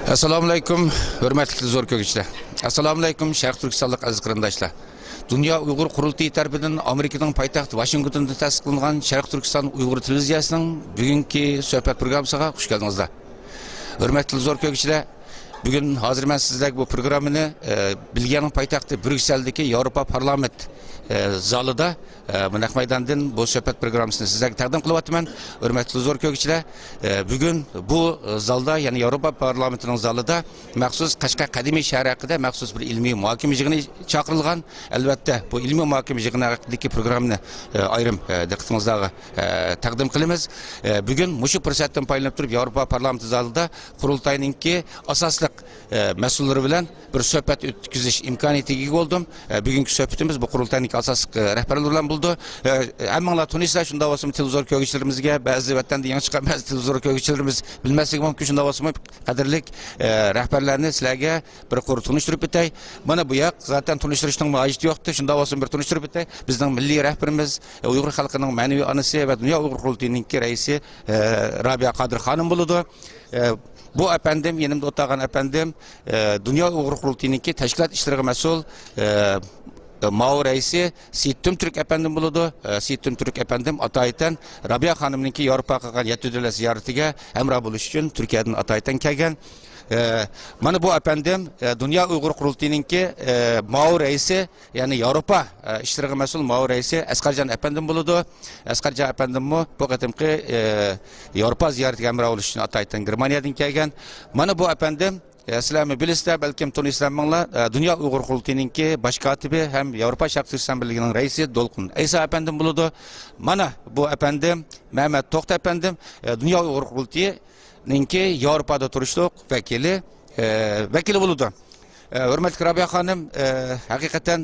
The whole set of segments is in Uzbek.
Assalomu alaykum, hurmatli zo'r ko'gishlar. Assalomu alaykum, Sharq Turkistonlik aziz qarindoshlar. Dunyo Uyg'ur qurultiyi tarafidan Amerikaning poytaxti Washingtonda ta'sis qilingan Sharq Turkiston Uyg'ur televiziyasining bugungi suhbat programmasiga xush keldingizlar. Hurmatli zo'r ko'gishlar, bugun hozir men sizlarga bu programmani Belgiyaning poytaxti Brükseldagi Yevropa parlament zalida Mınaq maydandan bu suhbat programmasini sizlarga taqdim qilyapman. Hurmatli zo'r ko'gishlar, bugun bu zalda, ya'ni Yevropa parlamentining zalida maxsus Qashqar qadimiy shahri haqida maxsus bir ilmiy muhokama yig'ini chaqirilgan. Albatta, bu ilmiy muhokama yig'ini haqidagi programmani ayrim diqqatingizga taqdim qilamiz. Bugun mushu fursatdan foydalanib turib Yevropa parlamenti zalida qurultayninki asosliq mas'ullari bilan bir suhbat o'tkazish imkoniyatiga ega bo'ldim. Bugungi suhbatimiz bu qurultayning asosliq rahbarlari bilan bo'ldi. Hammanglar tunisizlar, shunda bo'lsa televizor ko'ruvchilarimizga, ba'zi vatanda yangi chiqqan ba'zi televizor ko'ruvchilarimiz bilmasligi mumkin, shunda bo'lsa qadrli rahbarlarni sizlarga bir qo'r tunishtirib o'tay. Mana bu yoq zaten tunishtirishning hojati yo'qdi, shunda bo'lsa bir tunishtirib o'tay. Bizning milliy rahbarimiz, Uyg'ur xalqining ma'naviy onasi va Dunyo Uyg'ur qurultiyining raisi Rabia Qodir xonim bo'ladi. Bu efendim, yanımda o'tirgan efendim, Dunyo Uyg'ur qurultiyining tashkilot ishlariga mas'ul Mao raisi Siyittim Türk efendim buludu. Siyittim Türk efendim Atay'tan Rabia Hanım'ınki Yevropa qilgan 7 davlat ziyaratiga hamroh bo'lish uchun Turkiyadan Atay'tan kelgan. Mana bu efendim Dünya Uyghur Qurultiyiningki Mao raisi, yani Yevropa ishlariga mas'ul Mao raisi Asqarjon efendim buludu. Asqarjon efendim bu qatimki Yevropa ziyaratiga hamroh bo'lish uchun Atay'tan Germaniyadan kelgan. Mana bu efendim sizlarmi bilasizlar, balkim tunisizlarmanglar, Dunyo Uyg'ur qurultiyininki bosh kotibi ham Yevropa Sharq Turkiston birligining raisi Dolqun Aysa efendim bo'ladi. Mana bu efendim Mehmet To'xta efendim Dunyo Uyg'ur qurultiyininki Yevropada turishliq vakili bo'ladi. Hurmatli Rabia xonim, haqiqatan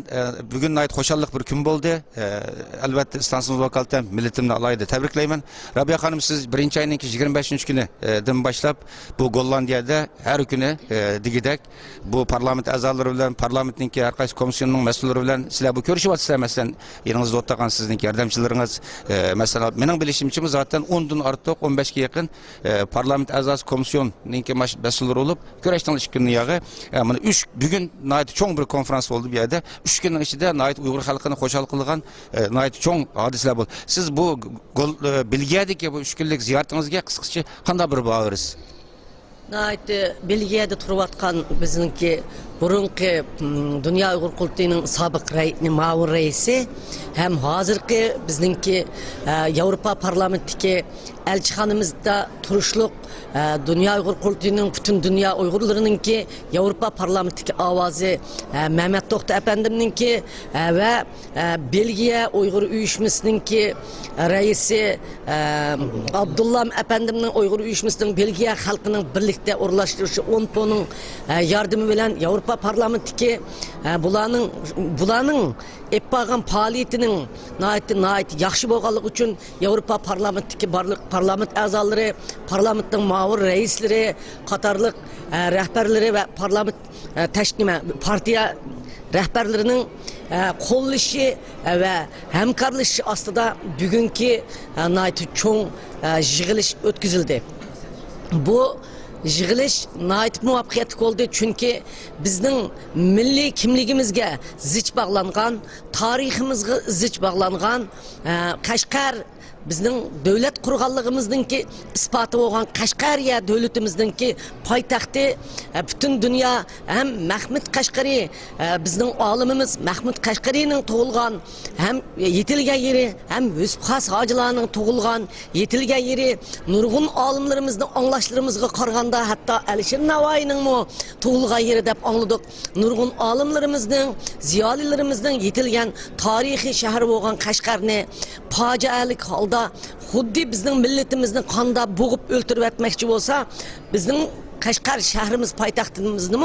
bugun nihoyat xo'shallik bir kun bo'ldi. Albatta istansimiz vakolatdan millatimni alayda tabriklayman. Rabia xonim, siz 1-oyning 25-kunidan boshlab bu Gollandiyada har kuni digidek bu parlament a'zolari bilan, parlamentning har qaysi komissiyaning mas'ullari bilan sizlar bu ko'rishyapsizlar. Masalan, yerinizda o'tirgan sizning yordamchilaringiz, masalan, mening bilishimcha zaten 10 dan ortiq 15 ga yaqin parlament a'zosi komissiyaning mas'ullari bo'lib, ko'rishdan ishkuniyog'i mana 3 bugün nayet çok bir konferans oldu bir yerde. 3 günün içinde nayet Uygur halkını xo'shal qilgan nayet çok hadiseler bo'ldi. Siz bu Belgiyadagi bu 3 günlük ziyoratingizga qisqacha qanday bir bağırız? Nayet Belgiyada turayotgan bizningki burunqi Dunyo Uyg'ur qurultiyining sobiq ma'mur raisi ham hozirgi bizningki Yevropa parlamentidagi elchixonamizda turishliq Dunyo Uyg'ur qurultiyining butun dunyo Uyg'urlarininki Yevropa parlamentidagi ovozi Mehmet To'xta efendimninki va Belgiya Uyg'ur uyushmasininki raisi Abdullah efendimning Uyg'ur uyushmasining Belgiya xalqining birlikda o'rlashtirishi 10 po'ning yordami bilan Yevropa parlamentidagi bularning eppagan faoliyatining nayet yaxshi bo'lganligi uchun Yevropa parlamentidagi barliq parlament a'zolari, parlamentning ma'mur raislari, qatorliq rahbarlari va parlament partiya rahbarlarining qo'llashi va hamkorlashi ostida bugungi nayet cho'ng yig'ilish o'tkazildi. Bu yig'ilish nayet muvaffaqiyatli bo'ldi, chunki bizning milliy kimligimizga zich bog'langan, tariximizga zich bog'langan Qashqar bizning davlat qurganligimizningki isboti bo'lgan Qashqariya davlatimizningki poytaxti butun dunyo ham Mahmud Qashqari bizning olimimiz Mahmud Qashqarining tug'ilgan ham yetilgan yeri, ham Yusuf Xos hojilarning tug'ilgan yetilgan yeri, nurg'un olimlarimizning anglashlarimizga qaraganda hatto Alisher Navoiyning tug'ilgan yeri deb angladik. Nurg'un olimlarimizning, ziyolilarimizning yetilgan tarixiy shahar bo'lgan Qashqarni fojialik holda xuddi bizning millatimizni qonda bo'g'ib o'ltirib etmoqchi bo'lsa, bizning Qashqar shahrimiz poytaxtimizni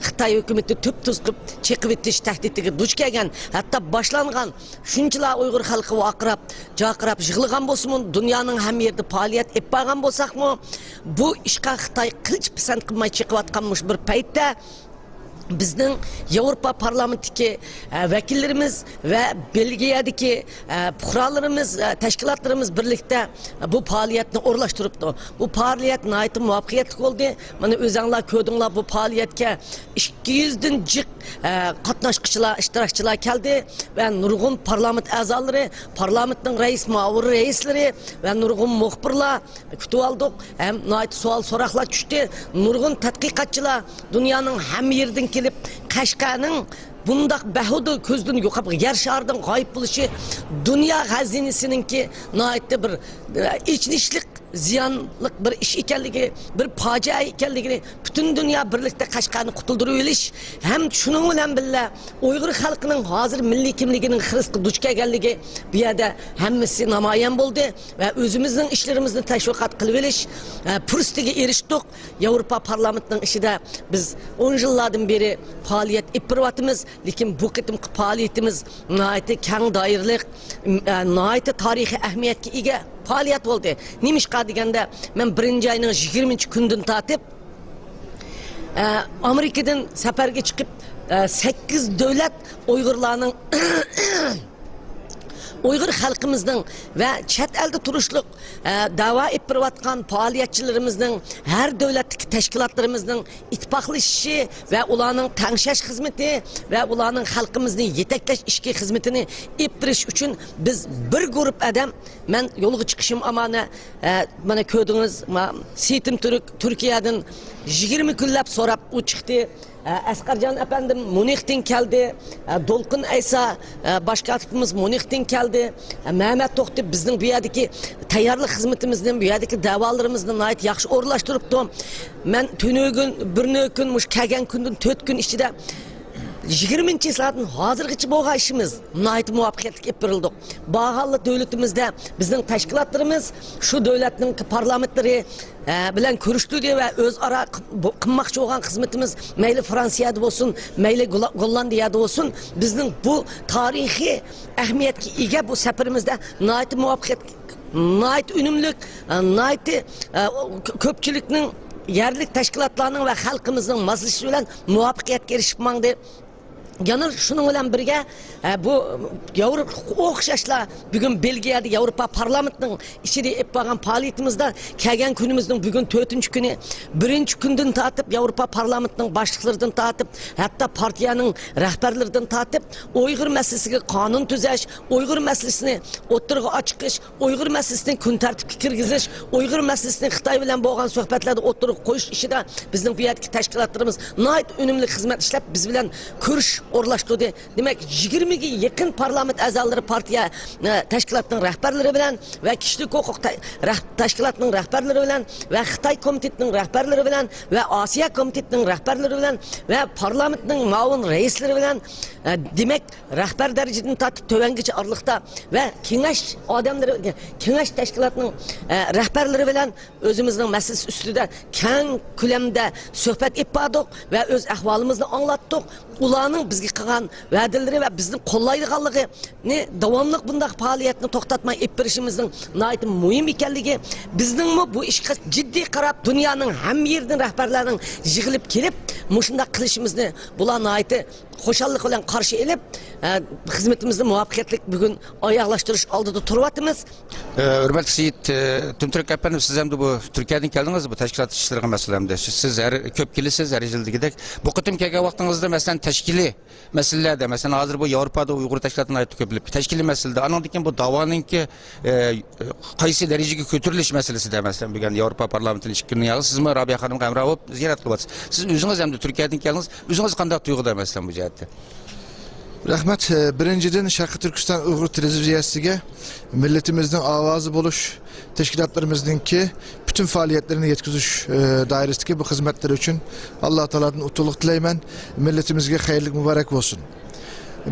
Xitoy hukumati tub-tuz qilib chekib o'tish tahdidiga duch kelgan, hatto boshlangan shunchalar Uyg'ur xalqi vaqirab, jaqirab yig'ilgan bo'lsa-mu, dunyoning ham yerda faoliyat olib borgan bo'lsak-mu, bu ishqa Xitoy qilich pisand qilmay chiqayotgan bir paytda bizning Yevropa parlamentidagi vakillarimiz va Belgiyadagi fuqarolarimiz, tashkilotlarimiz birlikda bu faoliyatni o'rlashtiribdi. Bu faoliyat nihoyatda muvaffaqiyatli bo'ldi. Mana o'zinglar ko'rdinglar, bu faoliyatga 200 dan jiq qatnashchilar, ishtirokchilar keldi va nurg'un parlament a'zolari, parlamentning rais, muavir raislari va nurg'un muxbirlar kutib oldik. Ham nihoyat savol so'roqlar tushdi. Nurg'un tadqiqotchilar dunyoning hamma yeridan kelib Qashqarning bundaq bahudu ko'zdan yo'qab yer sharidan g'oyib bo'lishi dunyo xazinasininki nihoyatda bir ichnishlik ziyonlik bir ish ekanligi, bir fojia ekanligini butun dunyo birlikda Qashqarni qutuldirib olish ham shuning bilan birga Uyg'ur xalqining hozir milliy kimligining xirqqa duch kelganligi bu yerda hammasi namoyon bo'ldi va o'zimizning ishlarimizni tashviqot qilib olish fursatiga erishdik. Yevropa parlamentining ishida biz 10 yillardan beri faoliyat olib boryapmiz, lekin bu qitimki faoliyatimiz nihoyatda keng doiralik, nihoyatda tarixiy ahamiyatga ega faoliyat bo'ldi. Nimishqa deganda men 1-oyning 20-kundan tortib Amerikadan safarga chiqib 8 davlat Uyg'urlarning Uyg'ur xalqimizning va chet elda turishliq da'vo etib borayotgan faoliyatchilarimizning, har davlatdagi tashkilotlarimizning ittifoqlashishi va ularning tangshash xizmati va ularning xalqimizni yetaklash ishki xizmatini olib borish uchun biz bir guruh odam, men yo'lga chiqishim amana mana ko'rdingiz, Sitim Turkiyadan 20 kunlab so'rab u chiqdi. Asqarjon efendim Munix'ten keldi, Dolqin Aysa başkatibimiz Munix'ten keldi, Mehmet To'xti bizning bu yerdagi tayyorlik xizmatimizdan, bu yerdagi da'volarimizni nihoyat yaxshi o'rlashtiribdi. Men tunugin, bir kun, mush kelgan kundan 4 kun ichida 20 soatdan hozirgacha bo'lgan ishimiz nihoyat muvaffaqiyatli olib borildi. Bag'alli davlatimizda bizning tashkilotlarimiz shu davlatning parlamentlari bilan ko'rishdi va o'zaro qilmoqchi bo'lgan xizmatimiz mayli Fransiyada bo'lsin, mayli Gollandiyada bo'lsin, bizning bu tarixiy ahamiyatga ega bu safarimizda nihoyat muvaffaqiyatli, nihoyat unumli, nihoyat ko'pchilikning yerlik tashkilotlarning va xalqimizning mazlishi bilan muvaffaqiyatga erishib mangdi. Yana şunun bilan birga bu Yevropa o'xshashlar bugun Belgiyada Yevropa parlamentning ishida olib borgan faoliyatimizda kelgan kunimizning bugun 4-kuni, 1-kundan tortib Yevropa parlamentining boshliqlaridan tortib, hatto partiyaning rahbarlaridan tortib Uyg'ur masalasiga qonun tuzash, Uyg'ur masalasini o'tirg'a ochiqish, Uyg'ur masalasini kun tartibga kirgizish, Uyg'ur masalasini Xitoy bilan bo'lgan suhbatlarda o'tirg'a qo'yish ishida bizning bu yerdagi tashkilotlarimiz nihoyat unumli xizmat ishlab biz bilan ko'rish o'rlashtirdi. Demak 20 ga yaqin parlament a'zolari partiya tashkilotining rahbarlari bilan va kishilik huquq tashkilotining rahbarlari bilan va Xitoy komitetining rahbarlari bilan va Osiyo komitetining rahbarlari bilan va parlamentning muavin raislari bilan demak rahbar darajadan tortib tovangacha orliqda va kengash odamlari, kengash tashkilotining rahbarlari bilan o'zimizning masala ustida keng ko'lamda suhbat olib bordik va o'z ahvolimizni anglatdik. Ularning bizga qilgan va'dalari va bizni qo'llaydiganligini davomli bunday faoliyatni to'xtatmay olib borishimizning nihoyat muhim ekanligi, bizning bu ishga jiddiy qarab dunyoning hamma yeridan rahbarlarning yig'ilib kelib mushunday qilishimizni bular nihoyat xo'shallik bilan qarshi olib xizmatimizni muvaffaqiyatli bugun oyoqlashtirish oldida turyapmiz. Hurmatli Seyit Tunturk efendim, siz ham bu Turkiyadan keldingiz, bu tashkilot ishlariga masalamda. Siz ko'p kelasiz, har yildagidek. Bu qitim kelgan vaqtingizda masalan tashkiliy masalalarda, masalan hozir bu Yevropada Uyg'ur tashkilotining aytib ko'plab tashkiliy masalada, andan keyin bu da'voninki qaysi darajaga ko'tarilish masalasida masalan bugun Yevropa parlamentining 2 kunni yig'ilib, sizmi Robiya xonimga hamroh bo'lib ziyorat qilyapsiz. Siz o'zingiz ham Turkiyadan keldingiz, o'zingiz qanday tuyg'uda masalan bu jihatda? Rahmat, birinchidan Sharqiy Turkiston Uyg'ur televiziyasiga millatimizning ovozi bo'lish tashkilotlarimizninki bütün faoliyatlarini yetkazish doirasidagi bu xizmatlar uchun Alloh taoladan utuqlik tilayman. Millatimizga xayrli muborak bo'lsin.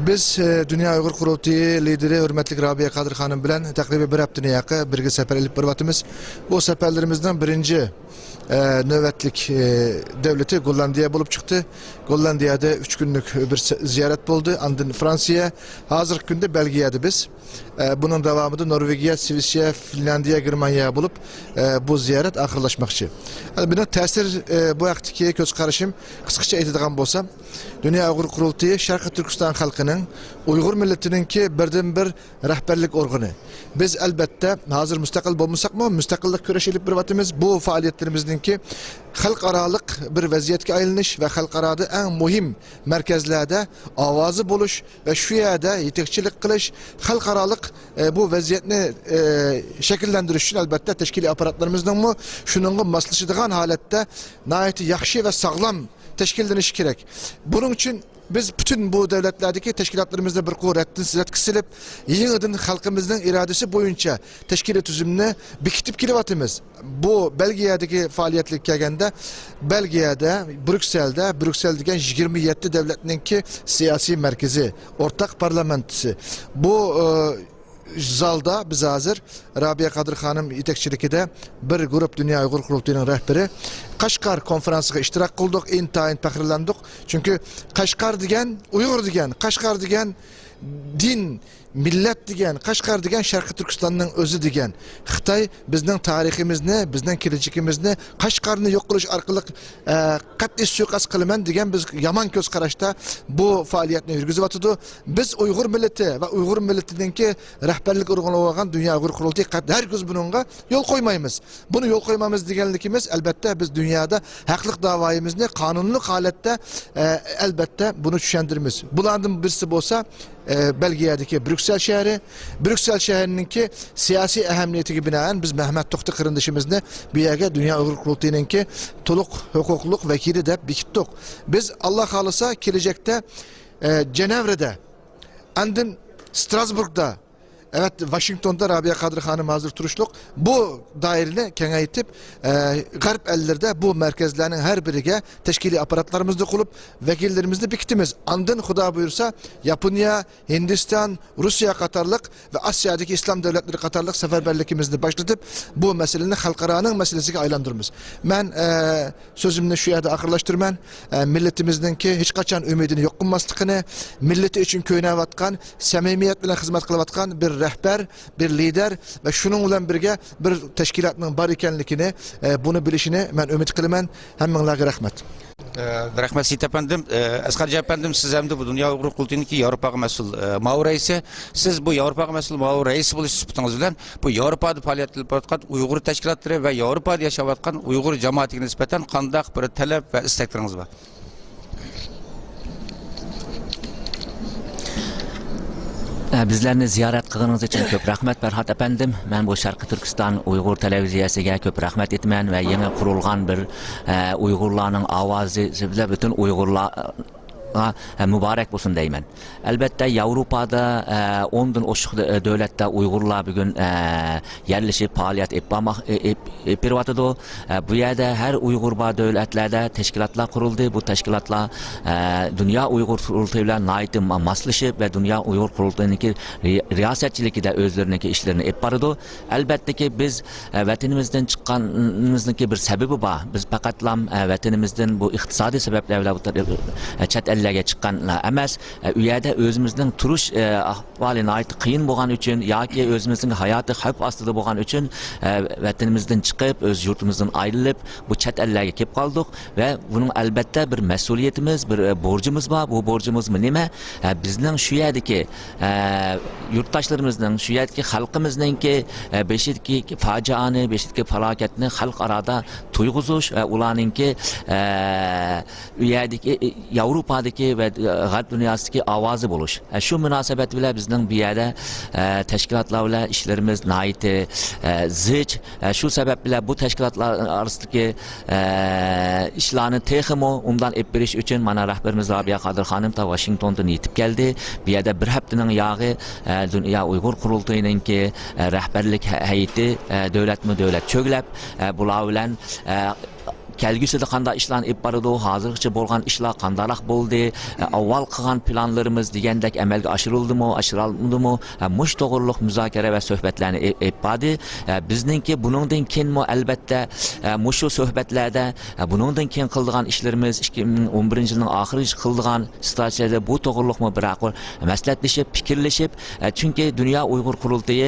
Biz Dünya Uyg'ur qurultiyi lideri hurmatli Robiya Qodir xonim bilan taqriban bir haftadan yaqin birga safar olib boryapmiz. Bu safarlarimizdan birinchi nöbetlik devleti Gollandiya bulup çıktı. Gollandiyada 3 günlük bir ziyaret oldu. Andın Fransa'ya, hazır günde Belgiye'de biz. Bunun devamında Norvegiya, Svisya, Finlandiya, Germaniya bulup bu ziyaret ahırlaşmakçı. Bunun tesir bu vaktiki göz karışım kısaca aytadigan bolsam, Dünya Uygur Kurultayı Şarkı Türkistan halkının Uygur milletinin ki birden bir rehberlik organı. Biz elbette hazır müstakil bulmasak mı müstakillik küreşilip bir vatimiz bu faaliyetlerimizin ki halkaralık bir vaziyetke ayrılış ve halkarada en mühim merkezlerde avazı buluş ve şu yerde yetekçilik kılış halkaralık bu vaziyetini şekillendiriş için elbette teşkili aparatlarımızdan mı şunun maslaşıdığan halette nayeti yakşı ve sağlam teşkilleniş gerek. Bunun için biz bütün bu devletlerdeki teşkilatlarımızda bir kuvvetin sizet kısilip yığıdın halkımızın iradesi boyunca teşkil tüzümünü bikitip kilivatımız. Bu Belgiye'deki faaliyetlik gelgende Belgiye'de, Brüksel'deki 27 devletinin ki siyasi merkezi, ortak parlamentosu. Bu zalda biz hazır Rabia Kadir Hanım yetekçilikide bir grup Dünya Uygur Kurultayı'nın rehberi Kaşgar konferansıga iştirak kıldık, intayin fakirlendik. Çünkü Kaşgar degen, Uygur degen, Kaşgar degen din, millet degen, Kaşgar degen Şarkı Türkistan'ın özü degen. Xitay bizden tarihimizni, bizden keleceğimizni, Kaşgar'ını yok kılış arkalık katli suikast kılımen degen biz yaman göz karışta bu faaliyetini yürgüzüp atıdı. Biz Uygur milleti ve Uygur milletindeki rehberlik organı olan Dünya Uygur Kurultayı her göz bununla yol koymayımız. Bunu yol koymamız degenlikimiz elbette biz dünyada haklık davayımızı kanunluk halette elbette bunu düşendirimiz. Bulandın birisi olsa Belgiye'deki Brüksel şehri, Brüksel şehrinin ki siyasi ehemmiyeti gibi binaen biz Mehmet Toktu kırındışımızda bir yere Dünya Uygur Kurultayı'nın ki toluk hukukluk vekili de bikittik. Biz Allah halısa gelecekte Cenevre'de, andın Strasbourg'da, evet Washington'da Rabia Kadir Hanım hazır turuşluk. Bu dairini kengaytip garip ellerde bu merkezlerinin her birine teşkili aparatlarımızda kulup vekillerimizde bikitimiz. Andın Huda buyursa Japonya, Hindistan, Rusya Katarlık ve Asya'daki İslam devletleri Katarlık seferberlikimizni başlatıp bu meselenin halkaranın meselesine aylandırmamız. Ben sözümünü şu yerde akırlaştırman milletimizden ki hiç kaçan ümidini yok kılmastıkını, milleti için köyüne vatkan, samimiyet bilen hizmet kılıvatkan bir rehber, bir lider ve şunun bilen birge bir teşkilatının bar ekenlikini, bunu bilişini ben ümit kılıman. Hemmenlerine rahmet. Rahmet Seyit efendim, Asgarca efendim siz hem de bu Dünya Uygur Kurultayı'nın Avrupa'ya mesul Mao reisi. Siz bu Avrupa'ya mesul Mao reisi buluş sıfatınız bilen bu Avrupa'da faaliyet edip atkan Uygur teşkilatları ve Avrupa'da yaşayıp atkan Uygur cemaatine nispeten kandak bir talep ve istekleriniz var. Bizlerni ziyaret kılığınız için köp rahmet Ferhat efendim. Ben bu Şarkı Türkistan Uygur televiziyasiga köp rahmet etmen ve yeni kurulgan bir Uygurlarning avazı bize bütün Uygurlar mübarek olsun deymen. Elbette Avrupa'da 10'dan oşuk devlette Uygurlar bugün yerleşip faaliyet yapıyordu. Bu yerde her Uygur devletlerde teşkilatlar kuruldu. Bu teşkilatlar Dünya Uygur Kurultayı'yla naiti maslaşıp ve Dünya Uygur Kurultayı'nın riyasetçiliki de özlerindeki işlerini yapardı. Elbette ki biz vatanimizden çıkanımızın bir sebebi var. Biz fakatlam vatanimizden bu iktisadi sebeplerle çet ellerge çıkanlar emas. Uyada özümüzün turuş ahvaline ait kıyın boğan için yoki özümüzün hayatı xavf astida boğan için vatanimizden çıkıp öz yurtumuzdan ayrılıp bu çet ellerge kelip kaldık ve bunun elbette bir mesuliyetimiz, bir borcumuz var. Bu borcumuz mu nime? Bizden şu yerdeki yurttaşlarımızdan, şu yerdeki halkımızdan ki beşitki facianı, beşitki felaketini halk arada tuyguzuş ve ulanın ki yerdeki Avrupa'daki ve Garp dünyasındaki avazı buluş. Şu münasebet bile bizden bir yerde teşkilatlarla işlerimiz naiti zıç. Şu sebeple bu teşkilatlar arasındaki işlerini tehimo ondan epbiriş için mana rehberimiz Rabia Kadir Hanım da Washington'dan yetip geldi. Bir yerde bir haftanın yağı Dünya Uygur Kurultayı'nın ki rehberlik heyeti devlet çöglep bular bilen kelgusida qanday ishlarni olib boradi, hozirgacha bo'lgan ishlar qandayroq bo'ldi, avval qilgan planlarimiz degandek amalga oshirildimi, oshirolmadimi, mush to'g'riliq muzokara va suhbatlarni olib bordi. Bizningki buningdan keyinmi albatta mushu suhbatlarda buningdan keyin qildigan ishlarimiz 2011-yilning oxirigacha qildigan situatsiyada bu to'g'riliqmi biroq maslahatlashib, fikrlashib, chunki Dunyo Uyg'ur qurultayi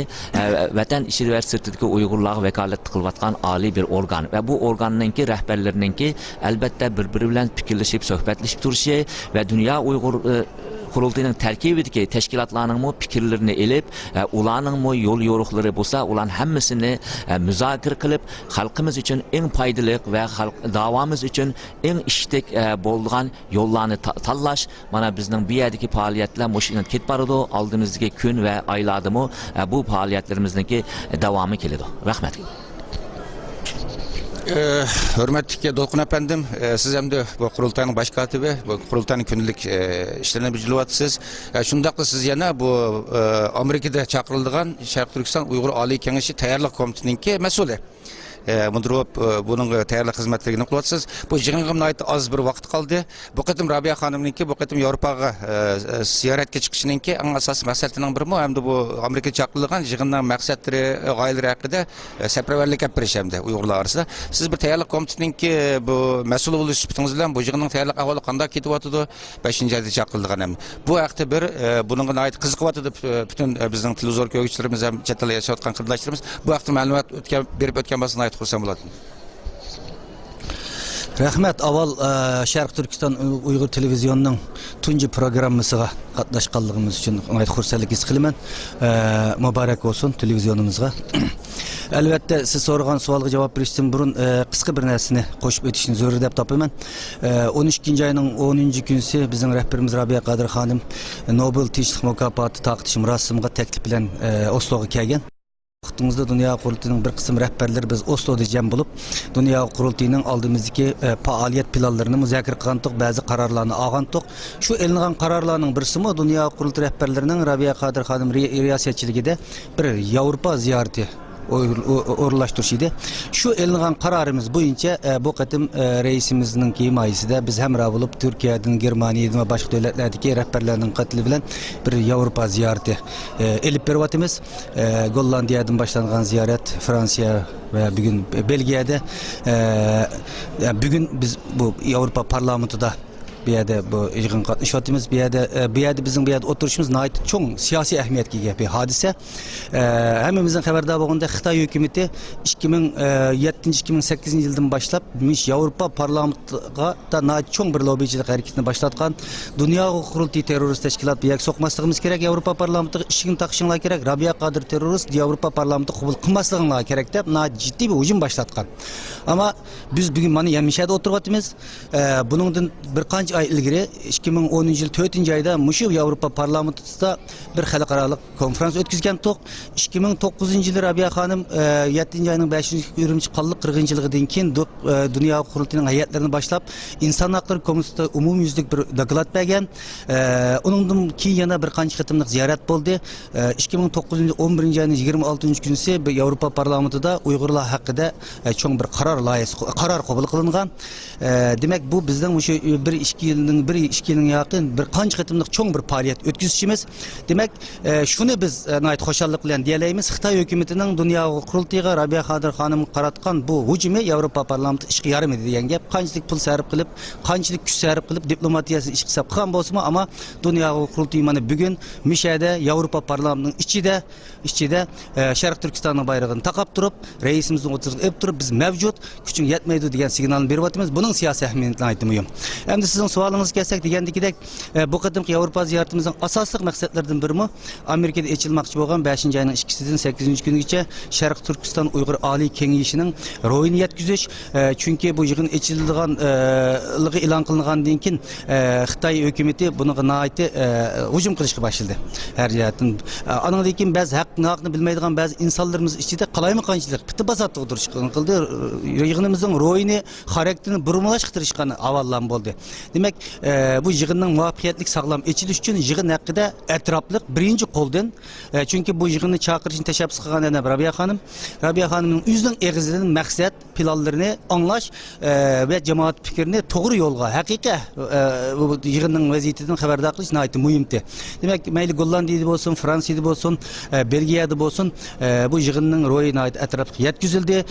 vatan ichida va sirtidagi Uyg'urlarga vakolat qilayotgan oliy bir organ va bu organninki rahbarlarininki albatta bir-biri bilan fikrlashib, suhbatlashib turishi va Dunyo Uyg'ur qurultayining tarkibidagi tashkilotlarning fikrlarini elib, ularning yo'l yo'riqlari bo'lsa, ularning hammasini muzokara qilib, xalqimiz uchun eng foydali va davomiz uchun eng ishtik bo'lgan yo'llarni tanlash. Mana bizning bu yerdagi faoliyatlar mushundan ketib boradi. Oldimizdagi kun va oylardami bu faoliyatlarimizningki davomi keladi. Rahmat. Hürmetli Dolqun efendim, siz hem de bu kurultayın baş katibi, bu kurultayın günlük işlerine bilgiliyetsiniz. Şundakla siz yana bu Amerika'da çakırıldığan Şarkı Türkistan Uygur Ali Kengişi Tayarlık Komitesi'ninki mesulü. Mundurub bunun tayarlı hizmetlerini kılatsız. Bu jığınğımın ait az bir vakit kaldı. Bu kadın Rabia Hanım'ınki, bu kadın Avrupa'ya ziyaretke çıkışınınki en asas məqsədinin bir mi? Hem de bu Amerika çakırılığın jığınların məqsədləri, gayələri haqqında səpərvərlik yapırış hem de Uygurlar arasında. Siz bir tayarlıq komitesininki bu məsul oluş sübütünüz bilen bu jığının tayarlıq ahvalı qanda ketib atıdı 5-ci ayda çakırıldığın hem. Bu haqda bir bunun ait kızıqıb atıdı bütün bizden televizor köygüçlərimiz hem çetələ yaşayotqan qırdaşlarımız. Bu haqda məlumat berip ötken basına ait xursam buladın. Rahmet, aval Şarkı Türkistan Uygur Televizyonu'nun tuncu programımıza katlaşkanlığımız için xursalik his qilaman. Mübarek olsun televizyonumuzga. Elbette siz sorgan sualga cevap verişten burun kısa bir narsani qo'shib o'tishni zo'r deb topayman. 12 ayının 10 günsi bizim rehberimiz Rabia Qadir Hanım Nobel Tinchlik mukofoti taqdish murosimiga taklif bilan Osloga kelgan. Vaqtimizda Dunyo qurultayining bir qism rahbarlari biz Osloda jam bo'lib, Dunyo qurultayining oldimizdagi faoliyat planlarini muzokara qilgandik, ba'zi qarorlarni olgandik. Shu elingan qarorlarning birisimi Dunyo qurultayi rahbarlarining Rabia Qadir Xonim riyosatchiligida bir Yevropa ziyorati o'rinlashtirish edi. Shu elingan qarorimiz bo'yicha bu qatim reisimizning himayasida biz hamroh bo'lib Turkiyadan, Germaniyadan va boshqa davlatlardagi rahbarlarning qatli bilan bir Yevropa ziyorati elib beryapmiz. Gollandiyadan boshlangan ziyorat Fransiya va bugun Belgiyada bugun biz bu Yevropa parlamentida bu yerda bu yig'in qatnashyapmiz. Bu yerda bizning bu yerda o'tirishimiz nihoyat cho'ng siyosiy ahamiyatga ega bir hodisa. Hammamizning xabardor bo'lganda Xitoy hukumatı 2007-2008 yildan boshlab Yevropa parlamentiga da nihoyat cho'ng bir lobbichilik harakatini boshlatgan. Dunyo qurultayi terrorist tashkilot bu yak so'qmasligimiz kerak. Yevropa parlamentiga ishigini taqishinglar kerak. Rabia Qadir terrorist Yevropa parlamentiga qabul qilmasliginglar kerak deb nihoyat jiddiy bir hujum boshlatgan. Ama biz bugun mana Yamishada o'tiryapmiz. Buningdan bir qancha ay ilgari 2010-yil 4-oyda mushu Yevropa parlamentida bir xalqaro konferans o'tkazgandik. 2009-yil Rabia Xonim 7-oyning 5-Urumchi qonliq qirg'inchiligidan keyin Dunyo qurultayining hay'atlarini boshlab inson haqlari komiteti umumyuzlik bir doklad bergan. Uningdan keyin yana bir qancha qitimliq ziyorat bo'ldi. 2009-yil 11-oyning 26-kunisi Yevropa parlamentida Uyg'urlar haqida cho'ng bir qaror qabul qilingan. Demak bu bizning o'sha 1-2 yilning yaqin bir qancha qitimliq cho'ng bir faoliyat o'tkazishimiz. Demak, shuni biz nihoyat xo'shallik bilan deyalaymiz. Xitoy hukumatining Dunyo qurultayiga Rabia Qadir Xonim qaratgan bu hujumi Yevropa parlamenti ishga yaramadi degan gap. Qanchalik pul sarf qilib, qanchalik kuch sarf qilib diplomatiyasini ish qilib qilgan bo'lsa-mu, ammo Dunyo qurultayi mana bugun Mishada Yevropa parlamentining ichida Sharq Turkistonning bayrog'ini taqab turib, reisimizning o'tirib turib, biz mavjud, kuching yetmaydi degan signalni beryapmiz. Buning siyosiy ahamiyatini aytdim. Endi sizning savolingiz kelsak degandekidek bu qadimki Yevropa ziyoratimizning asosiy maqsadlaridan biri Amerikada ochilmoqchi bo'lgan 5-oyning 2-sidan 8-kunigacha Sharq Turkiston Uyg'ur Oliy Kengashining ro'yini yetkazish. Chunki bu yig'in ochilganligi e'lon qilingandan keyin Xitoy hukumati buniga nihoyat hujum qilishga boshladi. Har jihatdan. Andan keyin ba'zi haqni bilmaydigan ba'zi insonlarimiz ichida qalaymiqanchilik, bitta basat tug'dirishgan qildi. Yig'inimizning ro'yini, xarakterini burmalash qitirishgan avallan bo'ldi. Demek bu yığının muvaffakiyetlik sağlam içiliş için yığın hakkında etraflık birinci koldan. Çünkü bu yığını çağırış için teşebbüs kılan Rabia Hanım. Rabia Hanım'ın üzden eğizinin maksat planlarını anlaş ve cemaat fikrini doğru yolga hakika bu yığının vaziyetinden haberdar kılış nihayet mühimdi. Demek meyli Gollandiya'da olsun, Fransa'da olsun, Belgiya'da olsun bu yığının royu nihayet etraflık yetkizildi.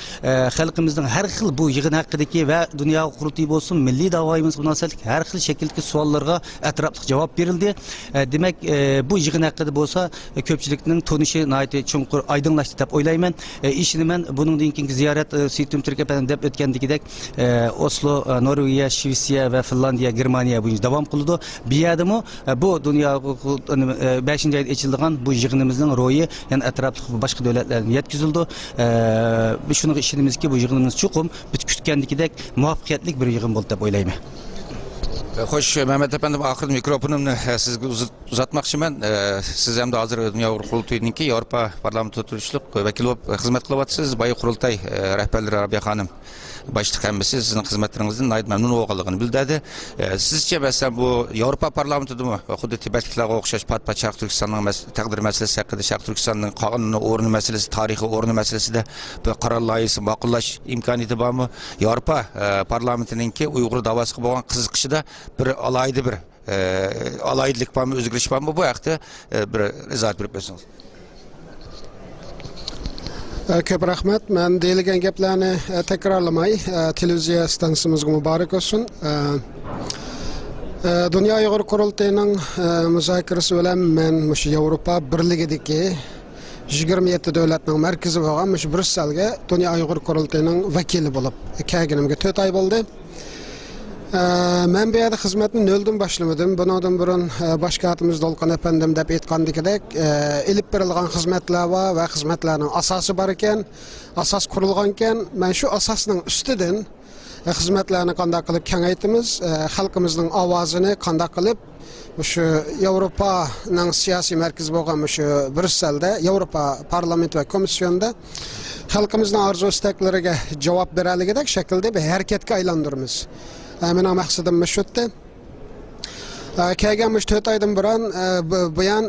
Halkımızın her xil bu yığın hakkındaki ve dünya kurultayı olsun, milli davayımız münasebet her xil şekildeki suallarga etraflık cevap verildi. Demek bu yığın hakkında olsa köpçülüknün tonuşu nihayet çukur aydınlaştı dep oylayman. İşini ben bunun dinkinki ziyaret Sütüm Türkiye dep ötkendikidek Oslo, Norvegiya, Şvisiya ve Finlandiya, Germaniya bu devam kıldı. Bir yadımı bu dünya 5. ayda içildiğin bu yığınımızın royu yani etraflık başka devletlerden yetkizildi. Şunu işimiz ki bu yığınımız çukum kütkendikidek muvaffakiyetlik bir yığın oldu dep oylayman. Hoş Mehmet efendim, ahir mikrofonumni sizga uzatmoqchi men. Siz ham hozir Dunyo uyg'ur qurultoyininki Yevropa parlamenti turishliq vakili bo'lib xizmat qilyapsiz. Boya qurultay rahbarlari Rabia Hanım başlık hemmesi sizin hizmetlerinizden nayet memnun olganligini bildirdi. Sizce mesela bu Avrupa Parlamentoda mı xuddi Tibetliklarga o'xshash pat-pat Sharq Turkistonning taqdir masalasi haqida, Sharq Turkistonning qonuniy o'rni masalasi, tarixiy o'rni masalasida bir qaror loyihasi ma'qullash imkoniyati bormi? Avrupa Parlamentininki Uyg'ur davosiga bo'lgan qiziqishida bir alayda bir alaydilik bormi, o'zgarish bormi? Bu haqda bir izoh berib bersangiz. Köp rahmet. Ben deyilgen gaplarni tekrarlamay, televiziya stansiyamizga muborak olsun. Dunyo uyg'ur qurultayining muzokarasi bilan men shu Yevropa birligidagi 27 davlatning markazi bo'lgan shu Brusselga Dunyo uyg'ur qurultayining vakili bo'lib kelganimga 4 oy bo'ldi. Men bu yerda xizmatni noldan boshlamadim. Bundan burun boshqatimiz Dolqon efendim deb aytgandek, ilib berilgan xizmatlar bor va xizmatlarning asosi bor ekan, asos qurilgan ekan. Men shu asosning ustidan xizmatlarni qanday qilib kengaytimiz, xalqimizning ovozini qanday qilib shu Yevropaning siyosiy markazi bo'lgan shu Brusselda, Yevropa parlamenti va komissiyonda xalqimizning orzu-istaklariga javob beraligidek shaklda bir harakatga aylantiramiz. Mening maqsadim shu'da. Kelgan 4 oydan buyon bu yan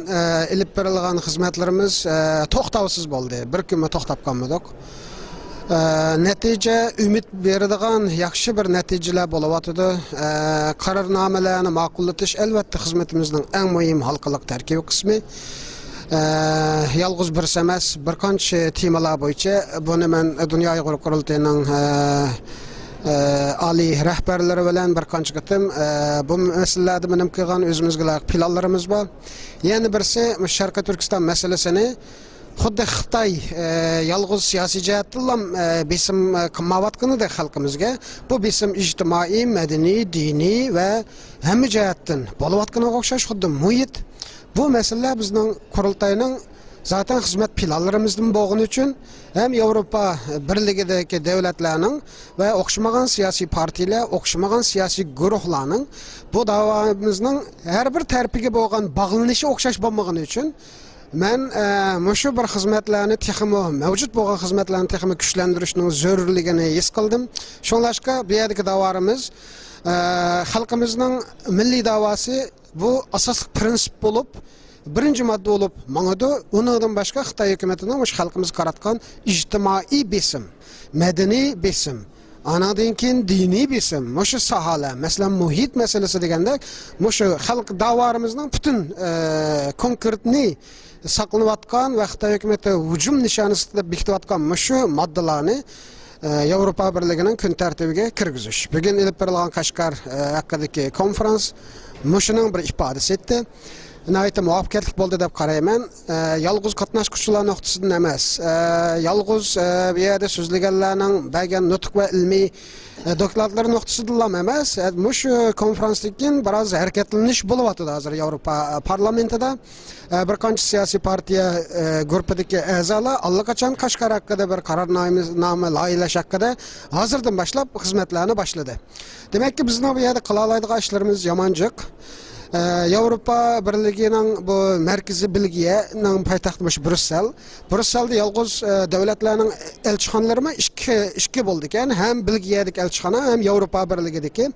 ilib berilgan xizmatlarimiz to'xtovsiz bo'ldi. Bir kun to'xtab qolmadik. Natija umid beradigan yaxshi bir natijalar bo'layotdi. Qarornomalarni ma'qullatish albatta xizmatimizning eng muhim halqaliq tarkibiy qismi. Yalğız bir emas, bir qancha temalar bo'yicha buni men Dunyo uyg'ur qurultayining Ali rahbarlari bilan bir qancha qitim bu masalalarda mening qilgan o'zimizga loyiq planlarimiz bor. Yana birisi Sharqiy Turkiston masalasini xuddi Xitoy yolg'iz siyosiy jihatdan besim qilmayotganidek xalqimizga bu besim ijtimoiy, madaniy, diniy va hamma jihatdan bo'layotganiga o'xshash xuddi muhit. Bu masala bizning qurultayning zaten xizmat planlarimizdan bo'lgani uchun hem Yevropa birligidagi davlatlarning va o'xshamagan siyosiy partiyalar, o'xshamagan siyosiy guruhlarning bu davomimizning har bir tarafiga bo'lgan bog'lanishi o'xshash bo'lmagani uchun men shu bir xizmatlarni texmo mavjud bo'lgan xizmatlarni texmo kuchlantirishning zarurligini his qildim. Shunlashqa bu yerdagi davorimiz xalqimizning milliy davosi bu asosiy prinsip bo'lib birinci madde olup mağdu, ondan başka Xitay hükümetinin hoş halkımız karatkan ictimai besim, medeni besim, anadinkin dini besim, şu sahala, mesela muhit meselesi degende, şu halk davarımızdan bütün konkretni saklanıvatkan ve Xitay hükümeti hücum nişanısında beklivatkan şu maddelarını Avrupa Birliği'nin gün tertibiga kirgizish. Bugün ilib berilgan Qashqar hakkındaki konferans şunun bir ifadesi etti. Nəhayət muvaffaqiyətli bo'ldi deb qarayman. Yalğız qatnaşqıçılar nöqtəsindən emas, yalğız bu yerdə sözləgənlərinin bəgən nutq və ilmi dokladları nöqtəsindən emas. Şu konferansdakı biraz hərəkətlənmiş olub hazır Avropa parlamentida. Bir qancha siyosiy partiya guruhidagi a'zolar allaqachon Qashqar haqida bir qarornoma loyihalash haqida hozirdan boshlab xizmatlarni boshladi. Demakki bizning bu yerda qila oladigan ishlarimiz yomonjiq. Yevropa Birligining bu markaziy bilgining poytaxti Bryussel. Brusselda yolg'iz davlatlarning elchixonalari ikki bo'ldi ekan, ham Belgiyadagi elchixona, ham Yevropa Birligidagi.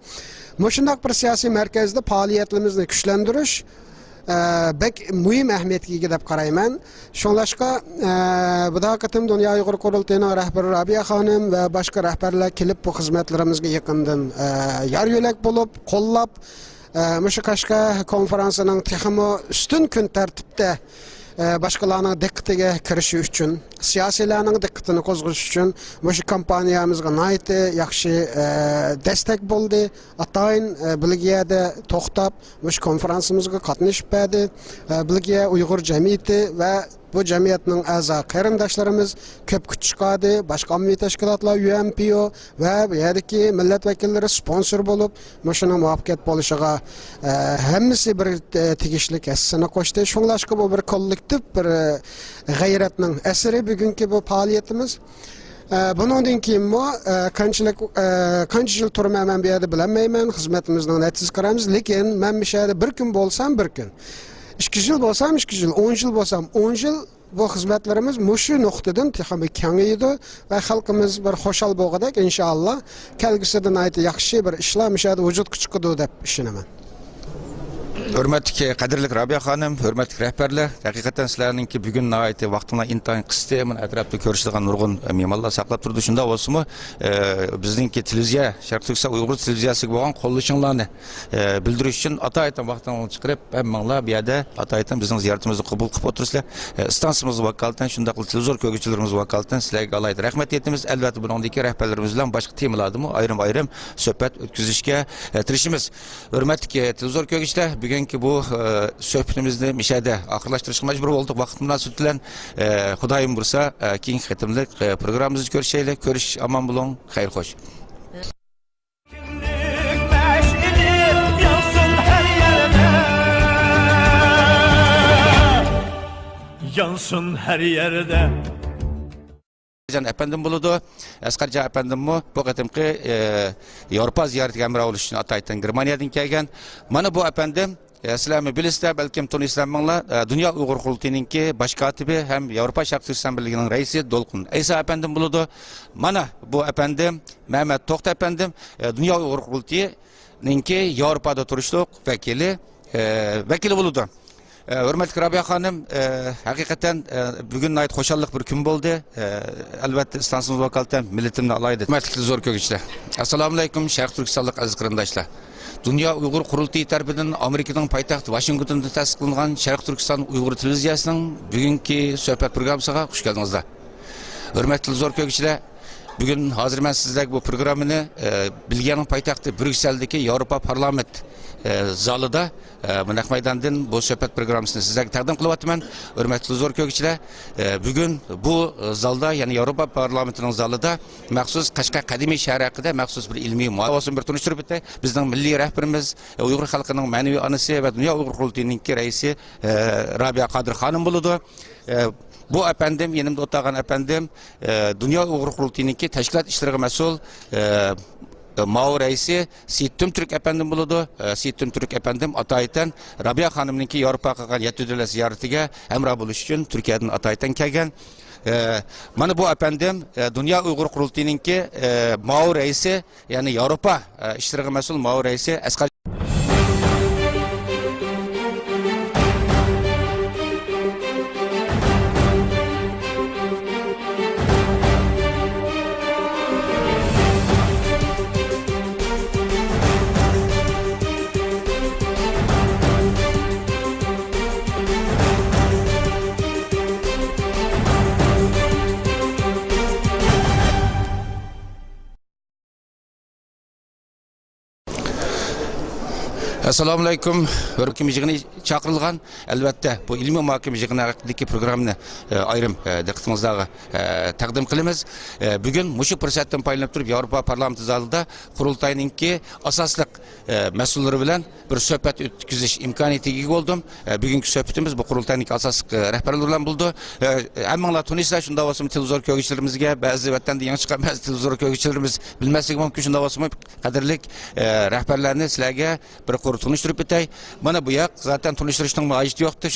Mushundaq bir siyosiy markazda faoliyatlarimizni kuchlantirish bek muhim ahamiyatga ega deb qarayman. Shunlashqa bu qatim Dunyo Uyg'ur qurultayining rahbari Rabiya xonim va boshqa rahbarlar kelib bu xizmatlarimizga yaqindan yar yo'lak bo'lib, qo'llab mushu Qashqa konferensiyaning texmo ustun kun tartibda başkalarının diqqətinə kirişi üçün, siyasilərin diqqətini qozğuş üçün mushu kompaniyamızga nəyiti yaxşı destek boldu. Atayın Belgiyada toxtab mushu konferansımızga qatnaşıb bədi. Belgiya Uyğur cəmiyyəti və bu cəmiyyətin a'zo qarindoshlarimiz ko'p kuch chiqadi. Boshqa ommaviy tashkilotlar UNPO va bu yerdagi millat vakillari sponsor bo'lib, mushuni muvaffaqiyat bo'lishiga hammasi bir tegishli hissini qo'shdi. Shunglashqa bu bir kollektiv bir g'ayratning asari bugungi bu faoliyatimiz. Bundan keyin mu qancha yil turmayman bu yerda bilmayman, xizmatimizning natijasini ko'ramiz, lekin men bu yerda bir kun bo'lsam bir kun, 2 yil bo'lsam 2 yil, 10 yil bo'lsam 10 yil bu xizmatlarimiz mushu nuqtadan texnik kengaydi va xalqimiz bir xo'shal bo'lg'adak inshaalloh kelgusidan yaxshi bir ishlar mishada vujudga chiqadi deb ishonaman. Hürmetli qadrli Rabiya xonim, hürmetli rəhbərlər, həqiqətən sizlərninki bugün nəhayət vaxtına intayın qısdı, mən ətrafda görüşdüyən nurgun memarlar saqlab turdu. Şunda olsunmu, bizninki televiziya, Şərq Türkistan Uyğur televiziyasiga bo'lgan qo'llashinglarni bildirish uchun ataytan vaqtdan chiqarib, hammalar bu yerda ataytan bizning ziyoratimizni qabul qilib o'tirsizlar. Stansiyamiz vakolatan, shunda televizor ko'rguvchilarimiz vakolatan sizlarga alayda rahmat aytamiz. Albatta buningdagi rahbarlarimiz bilan boshqa temalarni ayrim-ayrim suhbat o'tkazishga tirishimiz. Hürmetli televizor ko'rguvchilar, bugungi bu suhbatimizni mishada oxirlashtirishga majbur bo'ldik. Vaqt munosabati bilan Xudoyim bursa keyingi qitimlik programmamizni ko'rishaylik. Ko'rish amon bo'ling, xayr xo'sh. Yansın her yerde. Can efendim buludu. Askarca efendim mu? Bu qatimki Avrupa ziyaretiga amra bo'lish uchun Ataydan Germaniyadan kelgan. Mana bu efendim sizlarni bilasizlar, balkim tanıysizlar. Dünya Uyghur Qurultayininki baş katibi hem Avrupa Şarq Türkistan Birligining raisi Dolqun Aysa efendim buludu. Mana bu efendim Mehmet To'xta efendim Dünya Uyghur Qurultayininki Avrupada turishliq vakili buludu. Hürmetli Rabiya xonim, hakikaten bugün ait xoşallık bir gün oldu. Elbette istansımız vakalten milletimle alaydı. Hürmetli zor kökçüler. Assalamu alaikum Şərq Türkistanlıq aziz qarindoshlar. Dünya Uyghur Qurultayı tərəfindən Amerikanın paytaxtı Washingtonda təsdiqlanğan Şərq Türkistan Uyghur televiziyasının bugünkü söhbət proqramısına xoş gəldinizlər. Hürmetli zor kökçülər, bugün hazır mən sizlərə bu proqramını Belgiyanın paytaxtı Brükseldəki Avropa Parlament zalıda Mınaq Maydan'dan bu söhbət proqramını sizlərə təqdim qılıb atman. Hürmetli zor kökçülər, bugün bu zalda, yani Avropa Parlamentinin zalıda məxsus Qashqa Qadimiy şəhəri haqqında məxsus bir ilmi muhabasını bir tanıştırıb etdi. Bizning milliy rəhbərimiz Uyğur xalqının mənavi anası və Dünya Uyğur Qurultayininki raisi Rabiya Qadir xanım buludu. Bu efendim, yanımda oturgan efendim, Dünya Uyghur Qurultayininki təşkilat işləri məsul Mao reisi Seyit Tümtürk efendim buludu. Seyit Tümtürk efendim Ataydan Rabiya xanımninki Avropa qilgan 7 davlat ziyaratiga hamroh bo'lish uchun Turkiyadan Ataydan kelgan. Mana bu efendim Dünya Uyghur Qurultayininki Mao reisi, yani Avropa işləri məsul Mao reisi Asqar Assalamu alaikum. Hürmetli yig'ini chaqirilgan. Albatta bu ilmiy muhokama yig'ini haqidagi programmani ayrim diqqatingizga taqdim qilamiz. Bugun mushu fursatdan foydalanib turib Yevropa parlamenti zalida qurultayninki asosliq mas'ullari bilan bir suhbat o'tkazish imkoniyatiga ega bo'ldim. Bugungi suhbatimiz bu qurultayninki asosliq rahbarlar bilan bo'ldi. Hammanglar tunisizlar, shunda bo'lsa televizor ko'rguvchilarimizga, ba'zi vatanda yangi chiqqan ba'zi televizor ko'rguvchilarimiz bilmasligi mumkin, shunda bo'lsa qadrli rahbarlarni sizlarga bir to'g'ri tunishtirib o'tay. Mana bu yoq zaten tunishtirishning hojati yo'qdi.